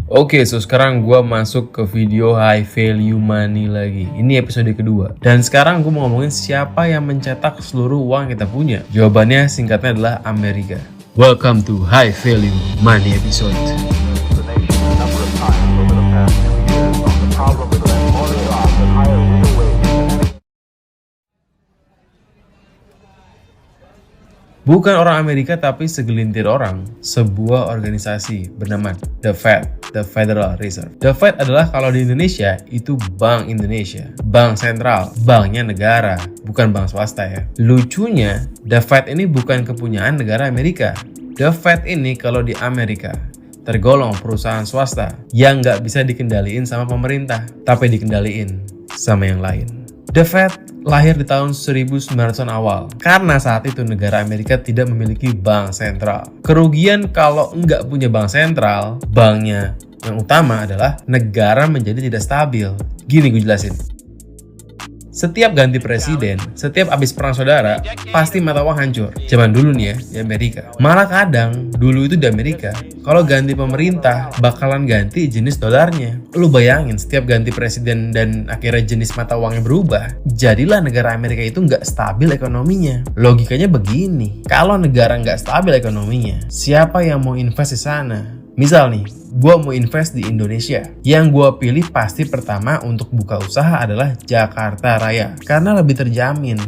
Oke, so sekarang gue masuk ke video high value money lagi. Ini episode kedua. Dan sekarang gue mau ngomongin siapa yang mencetak seluruh uang yang kita punya. Jawabannya singkatnya adalah Amerika. Welcome to high value money episode. Bukan orang Amerika tapi segelintir orang, sebuah organisasi bernama The Fed, The Federal Reserve. The Fed adalah kalau di Indonesia itu Bank Indonesia, bank sentral, banknya negara, bukan bank swasta ya. Lucunya, The Fed ini bukan kepunyaan negara Amerika. The Fed ini kalau di Amerika tergolong perusahaan swasta yang nggak bisa dikendaliin sama pemerintah, tapi dikendaliin sama yang lain. The Fed lahir di tahun 1900-an awal karena saat itu negara Amerika tidak memiliki bank sentral. Kerugian kalau nggak punya bank sentral, banknya yang utama adalah negara menjadi tidak stabil. Gini gue jelasin. Setiap ganti presiden, setiap abis perang saudara, pasti mata uang hancur. Zaman dulu nih ya, di Amerika. Malah kadang, dulu itu di Amerika, kalau ganti pemerintah, bakalan ganti jenis dolarnya. Lu bayangin, setiap ganti presiden dan akhirnya jenis mata uangnya berubah, jadilah negara Amerika itu nggak stabil ekonominya. Logikanya begini, kalau negara nggak stabil ekonominya, siapa yang mau invest di sana? Misal nih, gue mau invest di Indonesia. Yang gue pilih pasti pertama untuk buka usaha adalah Jakarta Raya. Karena lebih terjamin,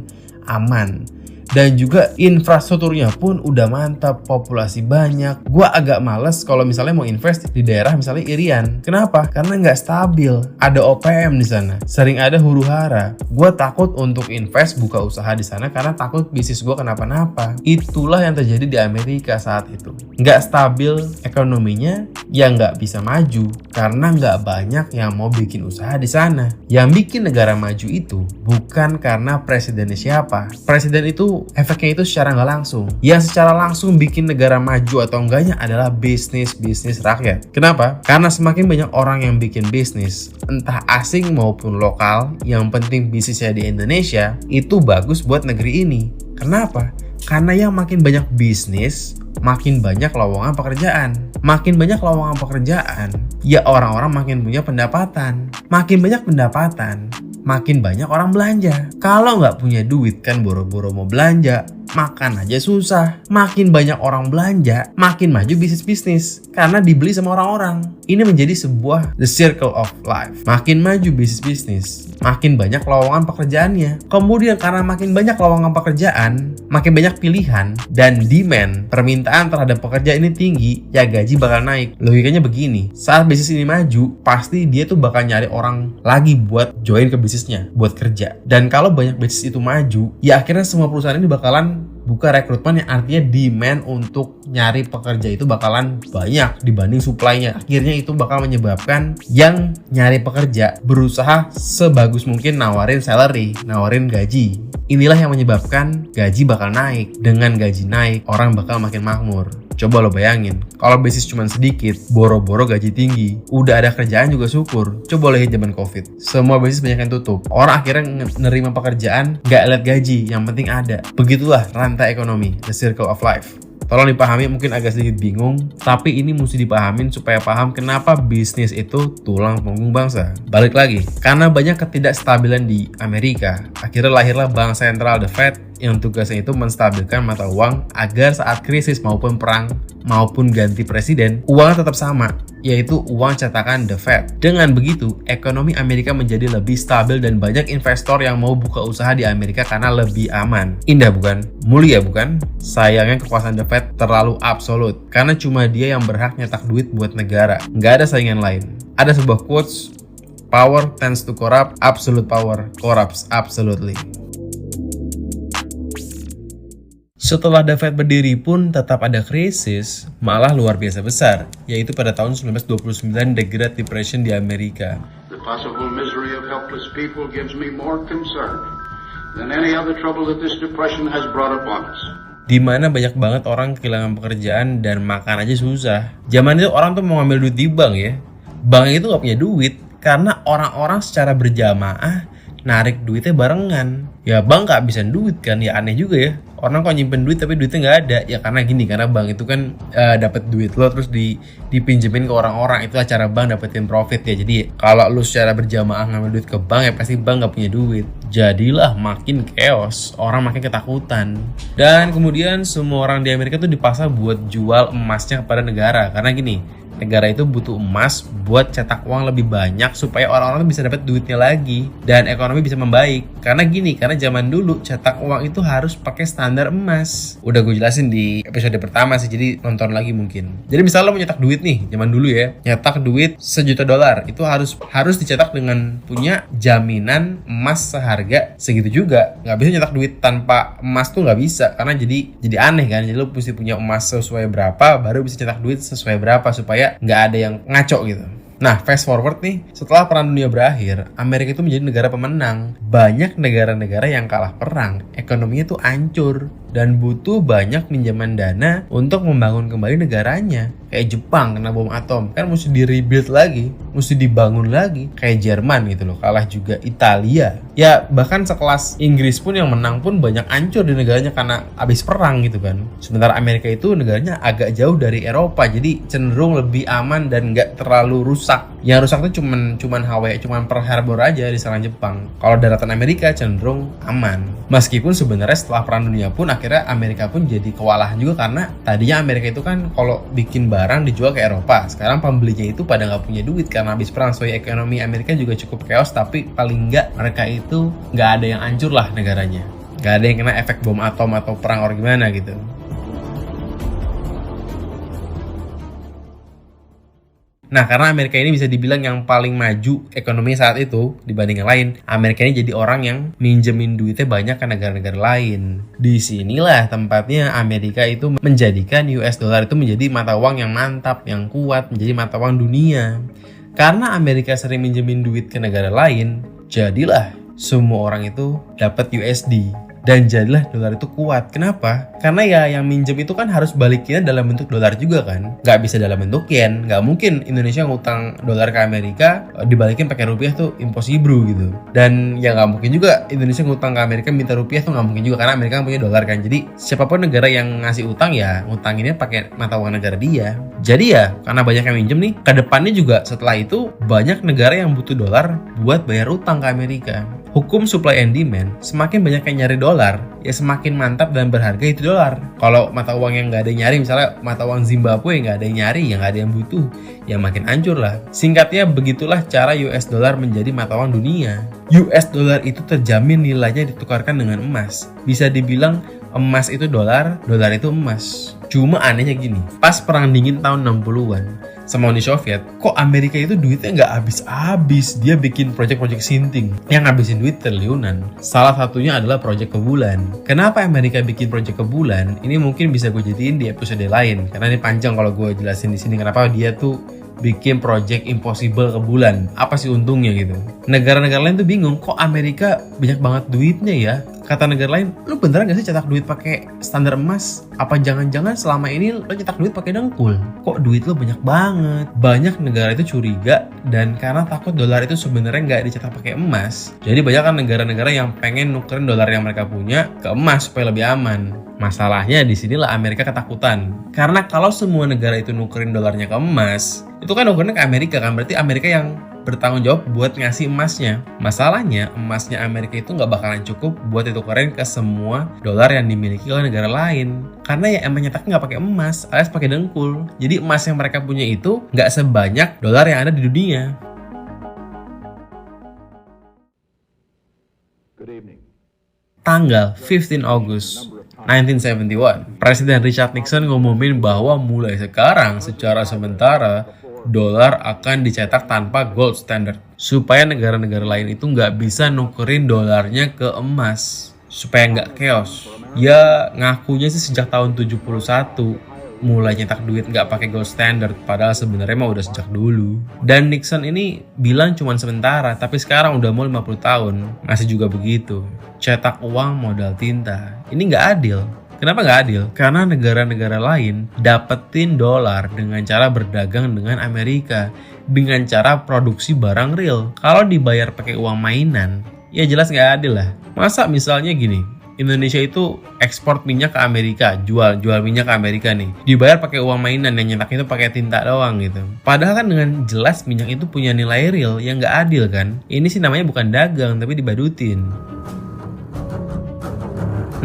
aman. Dan juga infrastrukturnya pun udah mantap, populasi banyak. Gue agak males kalau misalnya mau invest di daerah misalnya Irian. Kenapa? Karena nggak stabil. Ada OPM di sana. Sering ada huru hara. Gue takut untuk invest buka usaha di sana karena takut bisnis gue kenapa-napa. Itulah yang terjadi di Amerika saat itu. Nggak stabil ekonominya, ya nggak bisa maju. Karena nggak banyak yang mau bikin usaha di sana. Yang bikin negara maju itu bukan karena presidennya siapa. Presiden itu efeknya itu secara nggak langsung. Yang secara langsung bikin negara maju atau enggaknya adalah bisnis rakyat. Kenapa? Karena semakin banyak orang yang bikin bisnis, entah asing maupun lokal, yang penting bisnisnya di Indonesia, itu bagus buat negeri ini. Kenapa? Karena yang makin banyak bisnis, makin banyak lowongan pekerjaan. Makin banyak lowongan pekerjaan, ya orang-orang makin punya pendapatan. Makin banyak pendapatan, makin banyak orang belanja. Kalau nggak punya duit kan boro-boro mau belanja, makan aja susah. Makin banyak orang belanja, makin maju bisnis karena dibeli sama orang-orang. Ini menjadi sebuah the circle of life. Makin maju bisnis, makin banyak lowongan pekerjaannya. Kemudian karena makin banyak lowongan pekerjaan, makin banyak pilihan dan demand, permintaan terhadap pekerja ini tinggi, ya gaji bakal naik. Logikanya begini, saat bisnis ini maju, pasti dia tuh bakal nyari orang lagi buat join ke bisnisnya, buat kerja. Dan kalau banyak bisnis itu maju, ya akhirnya semua perusahaan ini bakalan buka rekrutmen, yang artinya demand untuk nyari pekerja itu bakalan banyak dibanding supply-nya. Akhirnya itu bakal menyebabkan yang nyari pekerja berusaha sebagus mungkin nawarin salary, nawarin gaji. Inilah yang menyebabkan gaji bakal naik. Dengan gaji naik, orang bakal makin makmur. Coba lo bayangin, kalau bisnis cuma sedikit, boro-boro gaji tinggi, udah ada kerjaan juga syukur. Coba lihat zaman COVID, semua bisnis banyak yang tutup. Orang akhirnya nerima pekerjaan, nggak lihat gaji, yang penting ada. Begitulah rantai ekonomi, the circle of life. Tolong dipahami, mungkin agak sedikit bingung, tapi ini mesti dipahamin supaya paham kenapa bisnis itu tulang punggung bangsa. Balik lagi, karena banyak ketidakstabilan di Amerika, akhirnya lahirlah Bank Sentral The Fed yang tugasnya itu menstabilkan mata uang agar saat krisis maupun perang maupun ganti presiden, uangnya tetap sama, yaitu uang cetakan The Fed. Dengan begitu, ekonomi Amerika menjadi lebih stabil dan banyak investor yang mau buka usaha di Amerika karena lebih aman. Indah bukan? Mulia bukan? Sayangnya kekuasaan The Fed terlalu absolut, karena cuma dia yang berhak nyetak duit buat negara. Nggak ada saingan lain. Ada sebuah quotes, power tends to corrupt, absolute power corrupts absolutely. Setelah The Fed berdiri pun tetap ada krisis, malah luar biasa besar, yaitu pada tahun 1929 The Great Depression di Amerika. The possible misery of helpless people gives me more concern than any other trouble that this depression has brought upon us. Di mana banyak banget orang kehilangan pekerjaan dan makan aja susah. Zaman itu orang tuh mau ngambil duit di bank ya. Bank itu gak punya duit karena orang-orang secara berjamaah narik duitnya barengan. Ya bank nggak bisa duit kan, ya aneh juga ya. Orang kok nyimpen duit tapi duitnya nggak ada. Ya karena gini, karena bank itu kan dapat duit lo terus dipinjemin ke orang-orang. Itulah cara bank dapetin profit ya. Jadi kalau lu secara berjamaah ngambil duit ke bank, ya pasti bank nggak punya duit. Jadilah makin chaos, orang makin ketakutan. Dan kemudian semua orang di Amerika tuh dipaksa buat jual emasnya kepada negara. Karena gini, negara itu butuh emas buat cetak uang lebih banyak supaya orang-orang bisa dapat duitnya lagi dan ekonomi bisa membaik. Karena gini, karena zaman dulu cetak uang itu harus pakai standar emas. Udah gue jelasin di episode pertama sih, jadi nonton lagi mungkin. Jadi misalnya lo mau nyetak duit nih, zaman dulu ya, nyetak duit $1.000.000 itu harus dicetak dengan punya jaminan emas seharga segitu juga. Nggak bisa nyetak duit tanpa emas tuh nggak bisa, karena jadi aneh kan. Jadi lo mesti punya emas sesuai berapa baru bisa cetak duit sesuai berapa supaya nggak ada yang ngaco gitu. Nah, fast forward nih, setelah Perang Dunia berakhir, Amerika itu menjadi negara pemenang. Banyak negara-negara yang kalah perang, ekonominya tuh hancur dan butuh banyak pinjaman dana untuk membangun kembali negaranya. Kayak Jepang kena bom atom, kan mesti di-rebuild lagi, mesti dibangun lagi. Kayak Jerman gitu loh, kalah juga Italia. Ya bahkan sekelas Inggris pun yang menang pun banyak hancur di negaranya karena habis perang gitu kan. Sementara Amerika itu negaranya agak jauh dari Eropa, jadi cenderung lebih aman dan nggak terlalu rusak. Yang rusak tuh cuman Hawaii, cuman Pearl Harbor aja di serangan Jepang. Kalau daratan Amerika cenderung aman. Meskipun sebenarnya setelah Perang Dunia pun akhirnya Amerika pun jadi kewalahan juga, karena tadinya Amerika itu kan kalau bikin barang dijual ke Eropa. Sekarang pembelinya itu pada nggak punya duit karena habis perang. So ekonomi Amerika juga cukup chaos, tapi paling nggak mereka itu nggak ada yang hancur lah negaranya. Nggak ada yang kena efek bom atom atau perang or gimana gitu. Nah, karena Amerika ini bisa dibilang yang paling maju ekonomi saat itu dibanding yang lain, Amerika ini jadi orang yang minjemin duitnya banyak ke negara-negara lain. Disinilah tempatnya Amerika itu menjadikan US dollar itu menjadi mata uang yang mantap, yang kuat, menjadi mata uang dunia. Karena Amerika sering minjemin duit ke negara lain, jadilah semua orang itu dapat USD. Dan jadilah dolar itu kuat. Kenapa? Karena ya yang minjem itu kan harus balikinnya dalam bentuk dolar juga kan. Nggak bisa dalam bentuk yen. Nggak mungkin Indonesia ngutang dolar ke Amerika dibalikin pakai rupiah tuh impossible gitu. Dan ya nggak mungkin juga Indonesia ngutang ke Amerika minta rupiah tuh nggak mungkin juga, karena Amerika punya dolar kan. Jadi siapapun negara yang ngasih utang ya ngutanginnya pakai mata uang negara dia. Jadi ya karena banyak yang minjem nih, kedepannya juga setelah itu banyak negara yang butuh dolar buat bayar utang ke Amerika. Hukum supply and demand, semakin banyak yang nyari dolar, ya semakin mantap dan berharga itu dolar. Kalau mata uang yang nggak ada yang nyari, misalnya mata uang Zimbabwe nggak ada yang nyari, yang nggak ada yang butuh, ya makin hancur lah. Singkatnya begitulah cara US dollar menjadi mata uang dunia. US dollar itu terjamin nilainya ditukarkan dengan emas. Bisa dibilang emas itu dolar, dolar itu emas. Cuma anehnya gini, pas perang dingin tahun 60-an, sama Uni Soviet, kok Amerika itu duitnya nggak habis-habis. Dia bikin proyek-proyek sinting yang ngabisin duit triliunan. Salah satunya adalah proyek ke bulan. Kenapa Amerika bikin proyek ke bulan? Ini mungkin bisa gue jadiin di episode lain, karena ini panjang kalau gue jelasin di sini kenapa dia tuh bikin project impossible ke bulan. Apa sih untungnya gitu? Negara-negara lain tuh bingung, kok Amerika banyak banget duitnya ya? Kata negara lain, lu beneran gak sih cetak duit pakai standar emas? Apa jangan-jangan selama ini lu cetak duit pakai dengkul? Kok duit lu banyak banget? Banyak negara itu curiga, dan karena takut dolar itu sebenarnya nggak dicetak pakai emas, jadi banyak kan negara-negara yang pengen nukerin dolar yang mereka punya ke emas supaya lebih aman. Masalahnya di sinilah Amerika ketakutan. Karena kalau semua negara itu nukerin dolarnya ke emas, itu kan nukerin ke Amerika kan, berarti Amerika yang bertanggung jawab buat ngasih emasnya. Masalahnya emasnya Amerika itu nggak bakalan cukup buat ditukerin ke semua dolar yang dimiliki oleh negara lain. Karena ya emang nyetaknya nggak pakai emas, alias pakai dengkul. Jadi emas yang mereka punya itu nggak sebanyak dolar yang ada di dunia. Tanggal 15 Agustus 1971, Presiden Richard Nixon ngumumin bahwa mulai sekarang secara sementara dolar akan dicetak tanpa gold standard, supaya negara-negara lain itu nggak bisa nukerin dolarnya ke emas, supaya nggak chaos. Ya ngakunya sih sejak tahun 71 mulai nyetak duit nggak pakai gold standard, padahal sebenarnya mah udah sejak dulu. Dan Nixon ini bilang cuma sementara, tapi sekarang udah mau 50 tahun masih juga begitu. Cetak uang modal tinta. Ini nggak adil. Kenapa nggak adil? Karena negara-negara lain dapetin dolar dengan cara berdagang dengan Amerika, dengan cara produksi barang real. Kalau dibayar pakai uang mainan, Ya jelas nggak adil lah. Masa misalnya gini, Indonesia itu ekspor minyak ke Amerika, jual minyak ke Amerika nih, dibayar pakai uang mainan, yang nyetak itu pakai tinta doang gitu. Padahal kan dengan jelas minyak itu punya nilai real yang nggak adil kan. Ini sih namanya bukan dagang tapi dibadutin.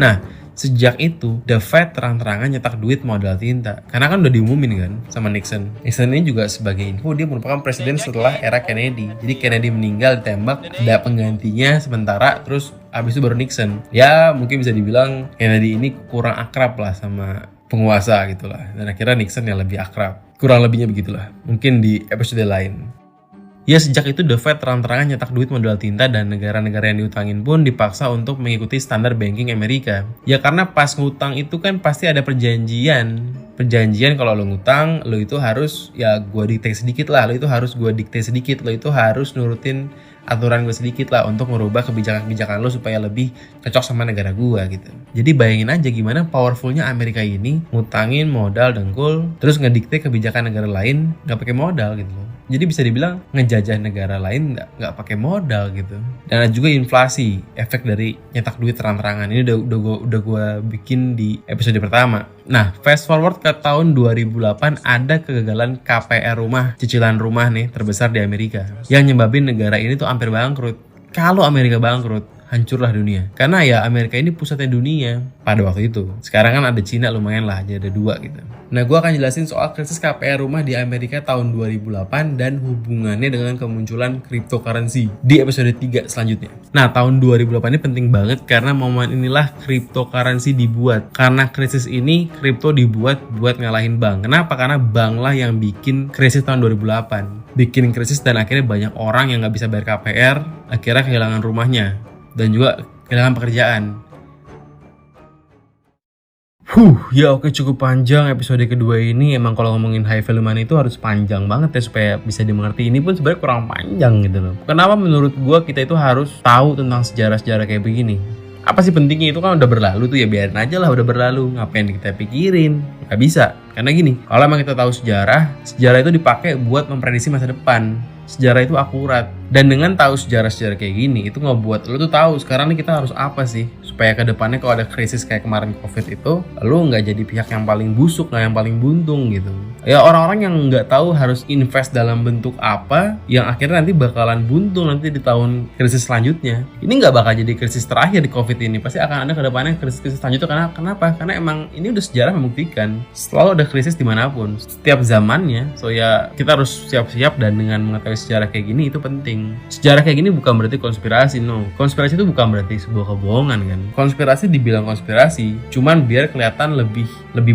Nah, sejak itu The Fed terang-terangan nyetak duit modal tinta, karena kan udah diumumin kan sama Nixon. Nixon ini juga sebagai info dia merupakan presiden setelah era Kennedy. Jadi Kennedy meninggal ditembak, ada penggantinya sementara, terus abis itu baru Nixon. Ya mungkin bisa dibilang Kennedy ini kurang akrab lah sama penguasa gitulah, dan akhirnya Nixon yang lebih akrab. Kurang lebihnya begitulah, mungkin di episode lain. Ya sejak itu The Fed terang-terangan nyetak duit modal tinta, dan negara-negara yang diutangin pun dipaksa untuk mengikuti standar banking Amerika. Ya karena pas ngutang itu kan pasti ada perjanjian kalau lo ngutang, lo itu harus ya gue dikte sedikit lah, lo itu harus gue dikte sedikit, lo itu harus nurutin aturan gue sedikit lah untuk merubah kebijakan-kebijakan lo supaya lebih cocok sama negara gue gitu. Jadi bayangin aja gimana powerfulnya Amerika ini ngutangin modal dengkul, terus ngedikte kebijakan negara lain nggak pakai modal gitu loh. Jadi bisa dibilang ngejajah negara lain nggak pakai modal gitu. Dan ada juga inflasi, efek dari nyetak duit terang-terangan. Ini udah gue bikin di episode pertama. Nah, fast forward ke tahun 2008, ada kegagalan KPR rumah, cicilan rumah nih terbesar di Amerika, yang nyebabin negara ini tuh hampir bangkrut. Kalau Amerika bangkrut, hancurlah dunia. Karena ya Amerika ini pusatnya dunia pada waktu itu. Sekarang kan ada Cina lumayan lah, jadi ada dua gitu. Nah, gue akan jelasin soal krisis KPR rumah di Amerika tahun 2008 dan hubungannya dengan kemunculan cryptocurrency di episode 3 selanjutnya. Nah, tahun 2008 ini penting banget karena momen inilah cryptocurrency dibuat. Karena krisis ini, kripto dibuat buat ngalahin bank. Kenapa? Karena bank lah yang bikin krisis tahun 2008. Bikin krisis dan akhirnya banyak orang yang gak bisa bayar KPR, akhirnya kehilangan rumahnya dan juga kehilangan pekerjaan. Ya oke, cukup panjang episode kedua ini. Emang kalau ngomongin high value money itu harus panjang banget ya supaya bisa dimengerti. Ini pun sebenarnya kurang panjang gitu loh. Kenapa menurut gua kita itu harus tahu tentang sejarah-sejarah kayak begini? Apa sih pentingnya? Itu kan udah berlalu tuh, ya biarin aja lah udah berlalu. Ngapain kita pikirin? Gak bisa. Karena gini, kalau emang kita tahu sejarah itu dipakai buat memprediksi masa depan. Sejarah itu akurat. Dan dengan tahu sejarah-sejarah kayak gini, itu ngebuat lo tuh tahu sekarang nih kita harus apa sih supaya ke depannya kalau ada krisis kayak kemarin COVID itu, lo nggak jadi pihak yang paling busuk, nggak yang paling buntung gitu. Ya orang-orang yang nggak tahu harus invest dalam bentuk apa, yang akhirnya nanti bakalan buntung nanti di tahun krisis selanjutnya. Ini nggak bakal jadi krisis terakhir di COVID ini, pasti akan ada ke depannya krisis-krisis selanjutnya. Kenapa? Karena emang ini udah sejarah membuktikan selalu ada krisis dimanapun, setiap zamannya. So ya kita harus siap-siap, dan dengan mengetahui sejarah kayak gini itu penting. Sejarah kayak gini bukan berarti konspirasi, no. Konspirasi itu bukan berarti sebuah kebohongan kan. Konspirasi dibilang konspirasi, cuman biar kelihatan lebih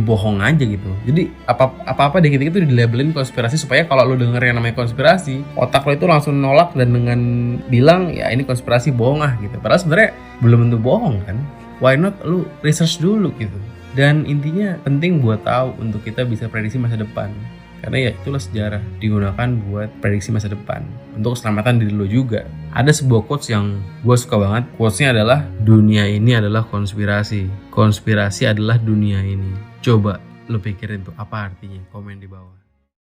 bohong aja gitu. Jadi apa-apa dikit-dikit itu dilabelin konspirasi supaya kalau lo denger yang namanya konspirasi, otak lo itu langsung nolak dan dengan bilang ya ini konspirasi, bohong ah gitu. Padahal sebenarnya belum tentu bohong kan. Why not lu research dulu gitu. Dan intinya penting buat tahu untuk kita bisa prediksi masa depan. Karena ya itulah sejarah digunakan buat prediksi masa depan untuk keselamatan diri lo juga. Ada sebuah quotes yang gue suka banget. Quotesnya adalah, dunia ini adalah konspirasi. Konspirasi adalah dunia ini. Coba lo pikirin tuh apa artinya, komen di bawah.